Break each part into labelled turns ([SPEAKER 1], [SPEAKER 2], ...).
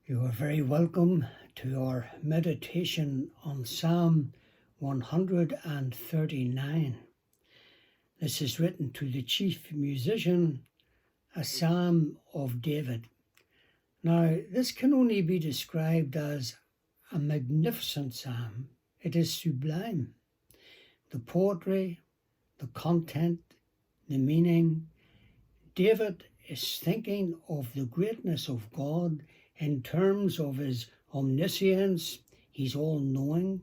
[SPEAKER 1] You are very welcome to our meditation on Psalm 139. This is written to the chief musician, a psalm of David. Now, this can only be described as a magnificent psalm. It is sublime. The poetry, the content, the meaning. David is thinking of the greatness of God in terms of his omniscience. He's all-knowing.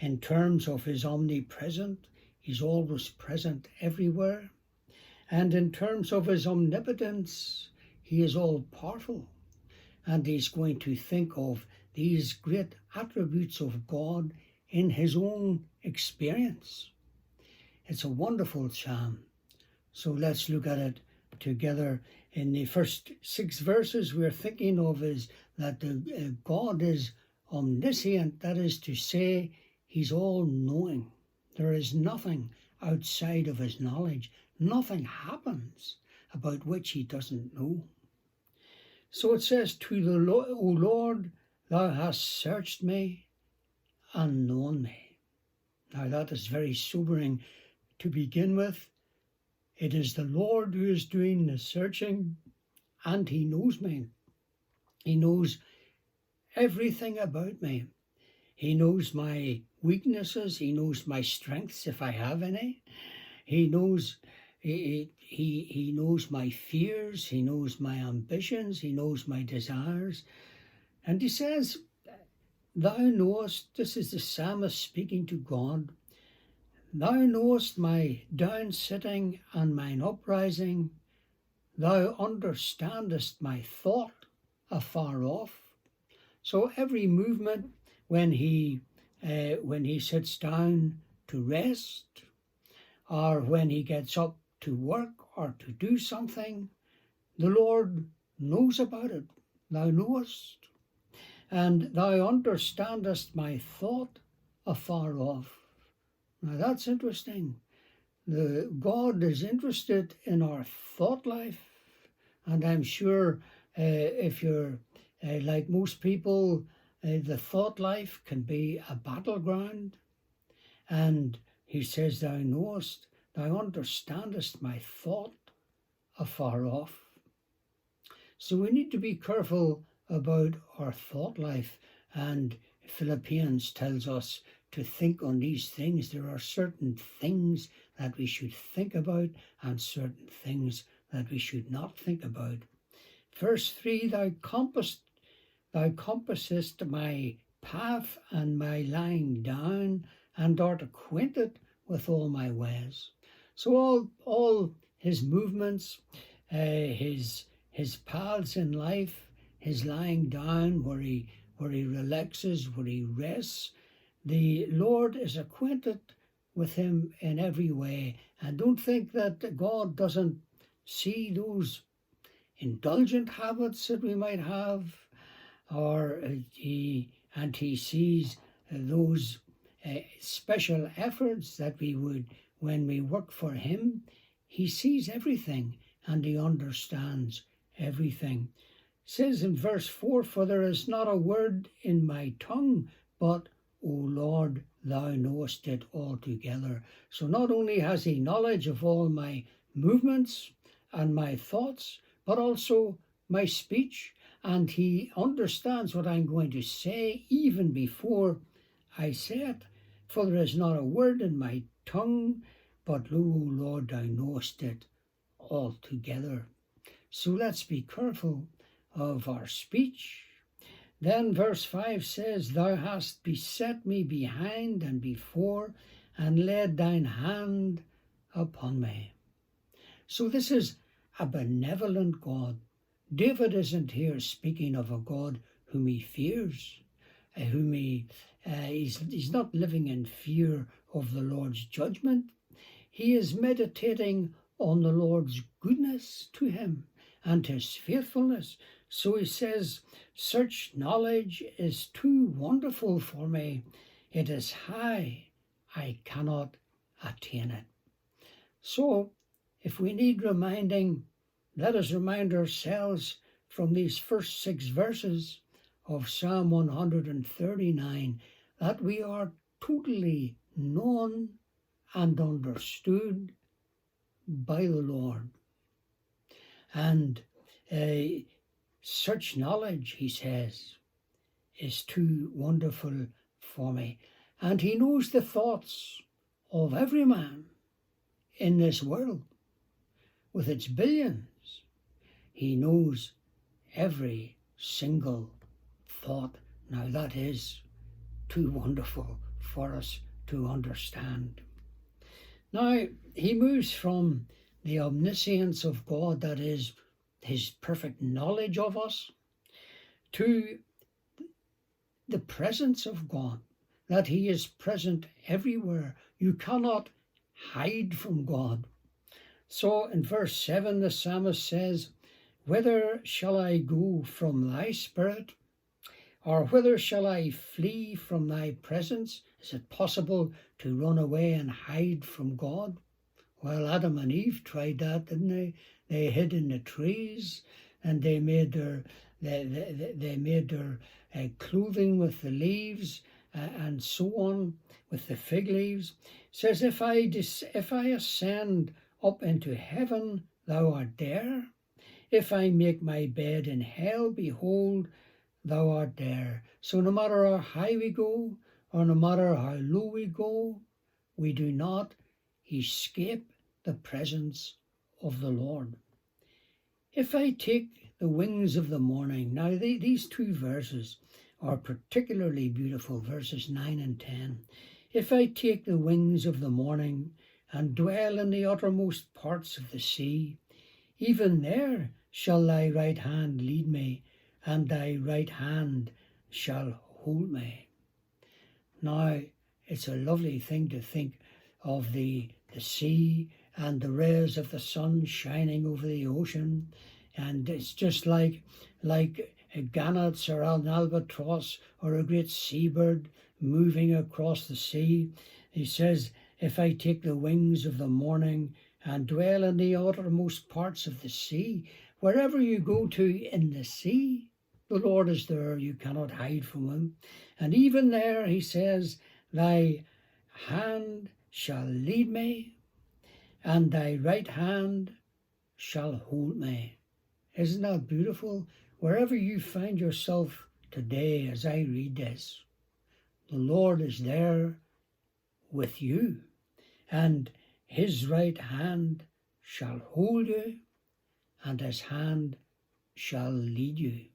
[SPEAKER 1] In terms of his omnipresent, he's always present everywhere. And in terms of his omnipotence, he is all-powerful. And he's going to think of these great attributes of God in his own experience. It's a wonderful psalm. So let's look at it together. In the first 6 verses, we're thinking of is that God is omniscient. That is to say, he's all-knowing. There is nothing outside of his knowledge. Nothing happens about which he doesn't know. So it says, "To the Lord, O Lord, thou hast searched me and known me." Now that is very sobering to begin with. It is the Lord who is doing the searching, and he knows me. He knows everything about me. He knows my weaknesses. He knows my strengths, if I have any. He knows he knows my fears. He knows my ambitions. He knows my desires. And he says, "Thou knowest," this is the psalmist speaking to God, "Thou knowest my down-sitting and mine uprising. Thou understandest my thought afar off." So every movement, when he sits down to rest, or when he gets up to work or to do something, the Lord knows about it. Thou knowest. And thou understandest my thought afar off. Now that's interesting. God is interested in our thought life. And I'm sure if you're like most people, the thought life can be a battleground. And he says, "Thou knowest, thou understandest my thought afar off." So we need to be careful about our thought life. And Philippians tells us to think on these things. There are certain things that we should think about and certain things that we should not think about. Verse 3, thou compassest my path and my lying down, and art acquainted with all my ways. So all his movements, his paths in life, his lying down where he relaxes, where he rests, the Lord is acquainted with him in every way. And don't think that God doesn't see those indulgent habits that we might have, or he sees those special efforts that we would, when we work for him. He sees everything and he understands everything. It says in verse 4, "For there is not a word in my tongue, but O Lord, thou knowest it altogether." So not only has he knowledge of all my movements and my thoughts, but also my speech, and he understands what I'm going to say even before I say it. "For there is not a word in my tongue, but O Lord, thou knowest it altogether." So let's be careful of our speech. Then verse 5 says, "Thou hast beset me behind and before, and laid thine hand upon me." So this is a benevolent God. David isn't here speaking of a God whom he fears, he's not living in fear of the Lord's judgment. He is meditating on the Lord's goodness to him and his faithfulness. So he says, "Such knowledge is too wonderful for me. It is high, I cannot attain it." So if we need reminding, let us remind ourselves from these first 6 verses of Psalm 139 that we are totally known and understood by the Lord. And such knowledge, he says, is too wonderful for me. And he knows the thoughts of every man in this world with its billions. He knows every single thought. Now that is too wonderful for us to understand. Now he moves from the omniscience of God, that is his perfect knowledge of us, to the presence of God, that he is present everywhere. You cannot hide from God. So in verse 7, the psalmist says, "Whither shall I go from thy spirit? Or whither shall I flee from thy presence?" Is it possible to run away and hide from God? Well, Adam and Eve tried that, didn't they? They hid in the trees, and they made their clothing with the leaves and so on, with the fig leaves. It says, if I ascend up into heaven, thou art there. If I make my bed in hell, behold, thou art there. So no matter how high we go, or no matter how low we go, we do not escape the presence of the Lord. If I take the wings of the morning, now these two verses are particularly beautiful, verses 9 and 10. If I take the wings of the morning and dwell in the uttermost parts of the sea, even there shall thy right hand lead me, and thy right hand shall hold me. Now, it's a lovely thing to think of the sea and the rays of the sun shining over the ocean, and it's just like gannets or an albatross or a great seabird moving across the sea. He says, if I take the wings of the morning and dwell in the uttermost parts of the sea, wherever you go to in the sea, the Lord is there. You cannot hide from him. And even there, he says, thy hand shall lead me, and thy right hand shall hold me. Isn't that beautiful? Wherever you find yourself today as I read this, the Lord is there with you, and his right hand shall hold you, and his hand shall lead you.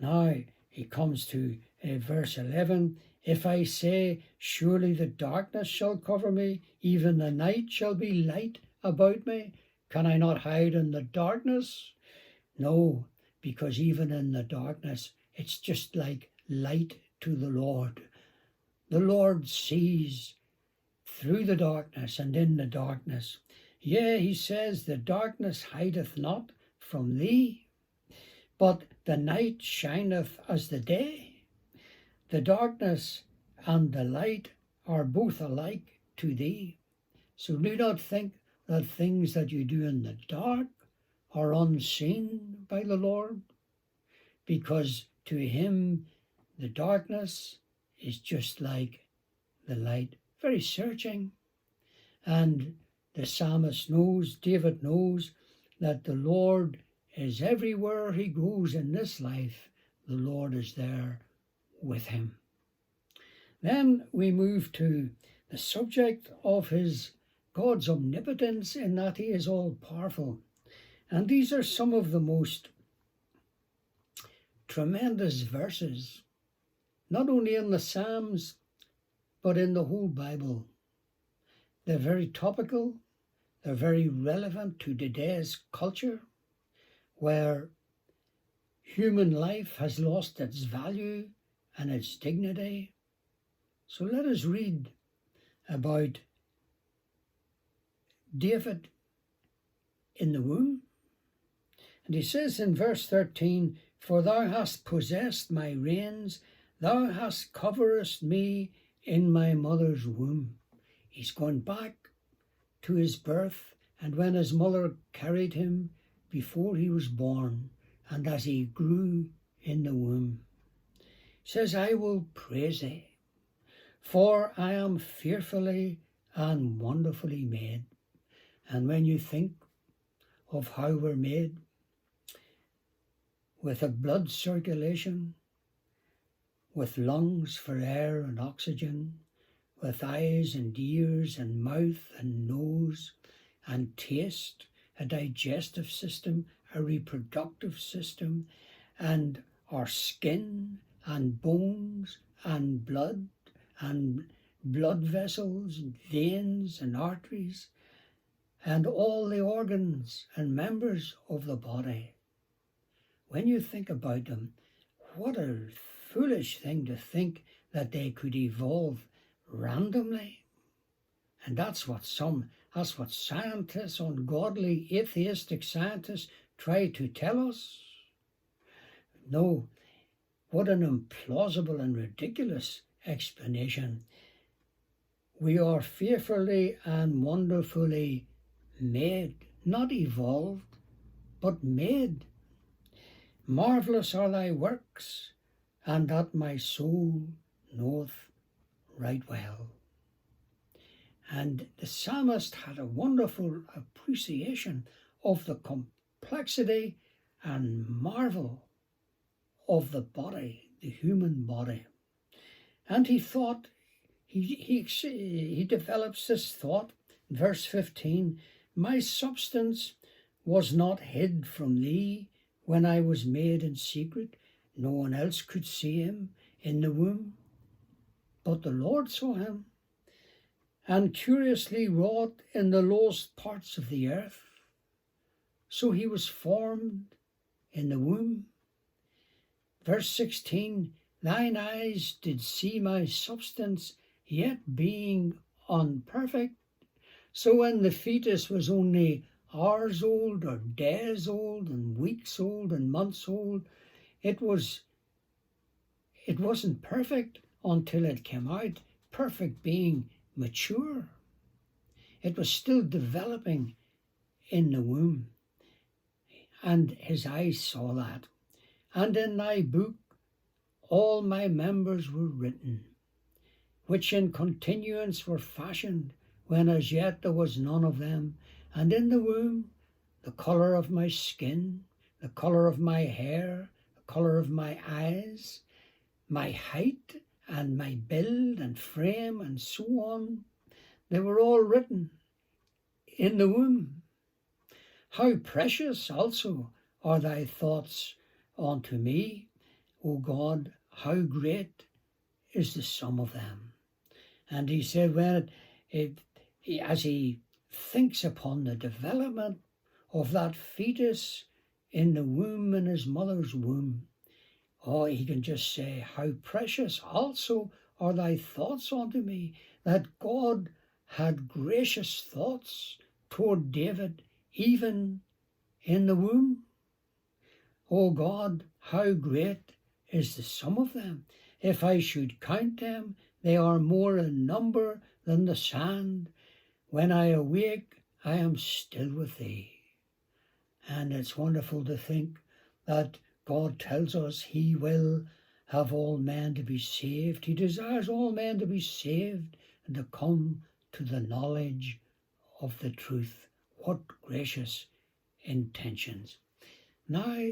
[SPEAKER 1] Now he comes to verse 11. If I say, surely the darkness shall cover me, even the night shall be light about me, can I not hide in the darkness? No, because even in the darkness, it's just like light to the Lord. The Lord sees through the darkness and in the darkness. Yea, he says, the darkness hideth not from thee, but the night shineth as the day. The darkness and the light are both alike to thee. So do not think that things that you do in the dark are unseen by the Lord, because to him the darkness is just like the light, very searching. And the psalmist knows, David knows, that the Lord is everywhere he goes in this life. The Lord is there with him. Then we move to the subject of God's omnipotence, in that he is all-powerful. And these are some of the most tremendous verses, not only in the Psalms, but in the whole Bible. They're very topical, they're very relevant to today's culture, where human life has lost its value and its dignity. So let us read about David in the womb. And he says in verse 13, for thou hast possessed my reins, thou hast coveredst me in my mother's womb. He's gone back to his birth, and when his mother carried him before he was born, and as he grew in the womb. He says, I will praise thee, for I am fearfully and wonderfully made. And when you think of how we're made, with a blood circulation, with lungs for air and oxygen, with eyes and ears and mouth and nose and taste, a digestive system, a reproductive system, and our skin and bones and blood vessels and veins and arteries, and all the organs and members of the body. When you think about them, what a foolish thing to think that they could evolve randomly. And that's what scientists, ungodly, atheistic scientists, try to tell us. No, what an implausible and ridiculous explanation. We are fearfully and wonderfully made, not evolved, but made. Marvellous are thy works, and that my soul knoweth right well. And the psalmist had a wonderful appreciation of the complexity and marvel of the body, the human body. And he thought, he develops this thought, verse 15, my substance was not hid from thee when I was made in secret. No one else could see him in the womb, but the Lord saw him, and curiously wrought in the lowest parts of the earth. So he was formed in the womb. Verse 16, thine eyes did see my substance, yet being unperfect. So when the fetus was only hours old or days old and weeks old and months old, it wasn't perfect until it came out, perfect being mature. It was still developing in the womb. And his eyes saw that. And in thy book all my members were written, which in continuance were fashioned, when as yet there was none of them. And in the womb, the colour of my skin, the colour of my hair, the colour of my eyes, my height and my build and frame and so on, they were all written in the womb. How precious also are thy thoughts unto me, O God, how great is the sum of them. And he said, as he thinks upon the development of that fetus in the womb, in his mother's womb, he can just say, how precious also are thy thoughts unto me, that God had gracious thoughts toward David, even in the womb. O God, how great is the sum of them. If I should count them, they are more in number than the sand. When I awake, I am still with thee. And it's wonderful to think that God tells us he will have all men to be saved. He desires all men to be saved and to come to the knowledge of the truth. What gracious intentions. Now,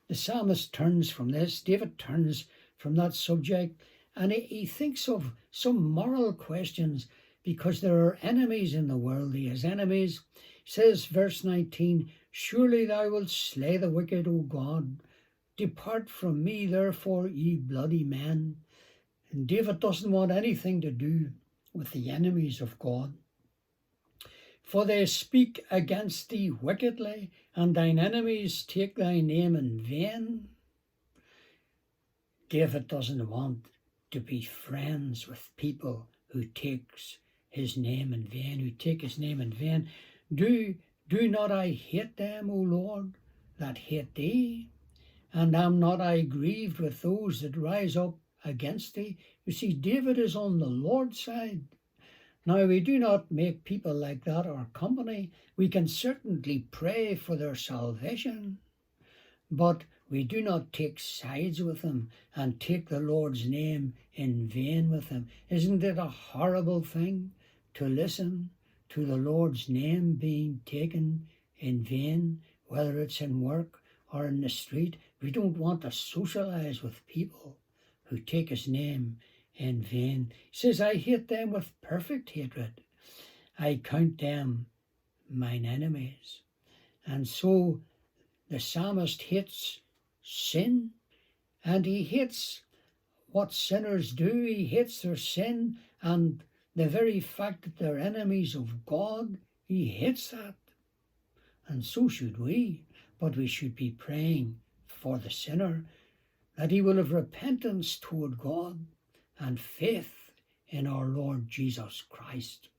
[SPEAKER 1] the psalmist turns from this, David turns from that subject, and he thinks of some moral questions, because there are enemies in the world. He has enemies. He says, verse 19, surely thou wilt slay the wicked, O God. Depart from me, therefore, ye bloody men. And David doesn't want anything to do with the enemies of God. For they speak against thee wickedly, and thine enemies take thy name in vain. David doesn't want to be friends with people who takes his name in vain, who take his name in vain. Do not I hate them, O Lord, that hate thee? And am not I grieved with those that rise up against thee? You see, David is on the Lord's side. Now, we do not make people like that our company. We can certainly pray for their salvation, But we do not take sides with them and take the Lord's name in vain with them. Isn't it a horrible thing to listen to the Lord's name being taken in vain, whether it's in work or in the street? We don't want to socialize with people who take his name in vain. He says, I hate them with perfect hatred. I count them mine enemies. And so the psalmist hates sin, and he hates what sinners do. He hates their sin and the very fact that they're enemies of God. He hates that. And so should we. But we should be praying for the sinner, that he will have repentance toward God and faith in our Lord Jesus Christ.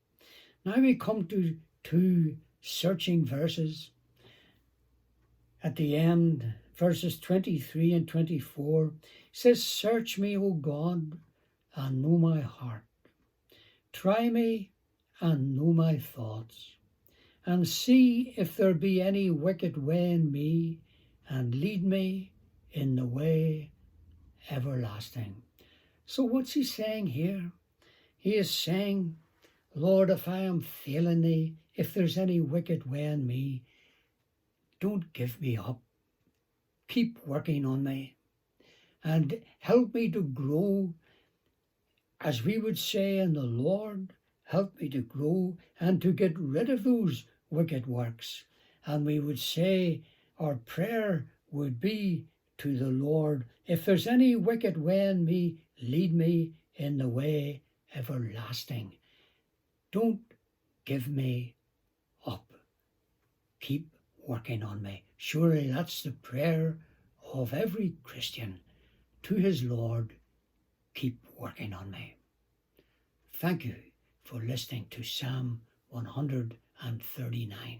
[SPEAKER 1] Now we come to two searching verses. At the end, verses 23 and 24, says, Search me, O God, and know my heart. Try me and know my thoughts, and see if there be any wicked way in me, and lead me in the way everlasting. So what's he saying here? He is saying, Lord, if I am failing thee, if there's any wicked way in me, don't give me up. Keep working on me and help me to grow, as we would say in the Lord. Help me to grow and to get rid of those wicked works. And we would say, our prayer would be to the Lord, if there's any wicked way in me, lead me in the way everlasting. Don't give me up. Keep working on me. Surely that's the prayer of every Christian to his Lord. Keep working on me. Thank you for listening to Psalm 139.